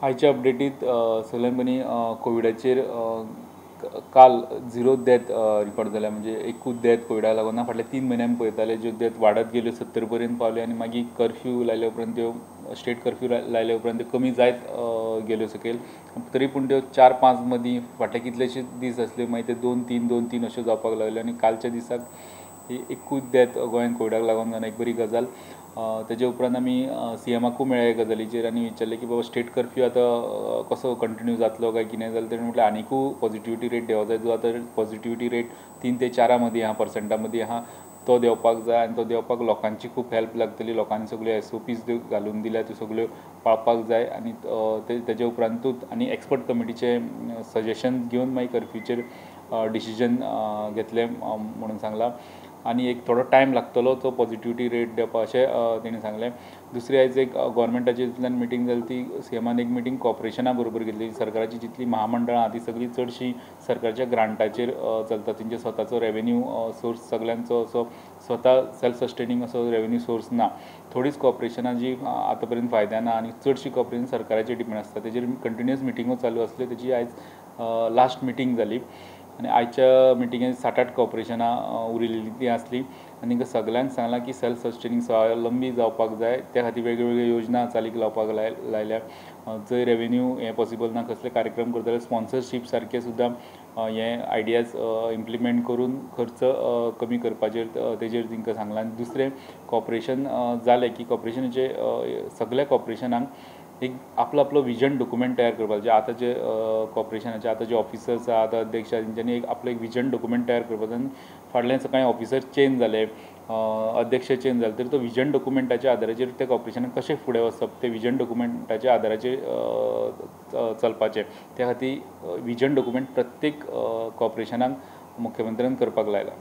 आयच्या अपडेटीत सगळ्यांनी कोविडाचेर काल 0 डेथ रिकॉर्ड जाल्या, म्हणजे एकूच डेथ कोविडाक लागून ना. फाटल्या 3 म्हयन्यांनी पळयताले ज्यो डेथ वाडत गेल्यो 70 पर्यंत पावले आनी मागीर कर्फ्यू लायल्या उपरांत त्यो स्टेट कर्फ्यू लायल्या उपरांत त्यो कमी जायत गेल्यो सकयल. तरी पूण त्यो 4-5 मदीं फाटले कितलेशेच दीस आसले, मागीर ते 2-3 2-3 अश्यो जावपाक लागल्यो आनी कालच्या दिसाक ही एकूच डेथ गोंयांत कोविडाक लागून जावन एक बरी गजाल. तेजे उपरांत आमी सीएमाकूय मेळ्ळे ह्या गजालीचेर आनी विचारलें की बाबा स्टेट कर्फ्यू आतां कसो कंटिन्यू जातलो काय कितें जालें. तेणें म्हटलें आनीकूय पॉझिटिविटी रेट देंवों जाय, जो आतां पॉझिटिविटी रेट 3 ते 4 मदीं आहा, पर्संटा मदीं आहा, तो देंवपाक जाय. आनी तो देंवपाक लोकांची खूब हेल्प लागतली. लोकांनी सगळ्यो SOPs घालून दिल्या, त्यो सगळ्यो पाळपाक जाय. आनी तेजे उपरांतूच आनी एक्सपर्ट कमिटीचे सजेशन घेवन मागीर कर्फ्यूचेर डिसिजन घेतलें म्हणून सांगलां. आनी एक थोडो टायम लागतलो तो पॉझिटिविटी रेट देंवपाक, अशें तेणें सांगलें. दुसरी आयज एक गव्हर्मेंटाची जितल्यान मिटींग जाली ती सीएमान एक मिटींग कॉर्पोरेशना बरोबर घेतली. सरकाराची जितली महामंडळां आहा ती सगळीं चडशीं सरकारच्या ग्रांटाचेर चलता. तेंचे स्वताचो रेवेन्यू सोर्स सगळ्यांचो असो स्वता सेल्फ सस्टेनींग असो रेवेन्यू सोर्स ना. थोडीच कॉर्पोरेशनां जी आतां पर्यंत फायद्यान आहा आनी चडशीं कॉर्पोरेशन सरकाराचेर डिपेंड आसता. तेजेर कंटिन्युअस मिटींगो चालू आसल्यो. तेजी आयज लास्ट मिटींग जाली आनी आयच्या मिटिंगेंत 7-8 कॉर्पोरेशनां उरिल्लीं ती आसलीं आनी तांकां सगळ्यांक सांगलां की सेल्फ सस्टेनींग स्वावलंबी जावपाक जाय. त्या खातीर वेगळ्यो वेगळ्यो योजना चालीक लावपाक लायल्या. जंय रेवेन्यू हें पॉसिबल ना, कसले कार्यक्रम करता जाल्यार स्पॉन्सरशीप सारके सुद्दां हे आयडियाज इम्प्लिमेंट करून खर्च कमी करपाचेर तेजेर तांकां सांगलां. आनी दुसरें कॉर्पोरेशन जालें की कॉर्पोरेशनाचे सगळ्या कॉर्पोरेशनांक एक आपलो आपलो विजन डॉक्युमेंट तयार करपाक जाय. आतां जे कॉर्पोरेशनाचे आतां जे ऑफिसर्स आहा, आतां अध्यक्ष आहा, तेंच्यांनी एक आपलो एक विजन डॉक्युमेंट तयार करपाक जाय. फाटल्यान सकाळीं ऑफिसर चेंज जाले, अध्यक्ष चेंज जाले, तरी तो विजन डॉक्युमेंटाच्या आदाराचेर त्या कॉर्पोरेशनाक कशें फुडें वचप ते विजन डॉक्युमेंटाच्या आदाराचेर चलपाचें. त्या खातीर विजन डॉक्युमेंट प्रत्येक कॉर्पोरेशनाक मुख्यमंत्र्यान करपाक लायला.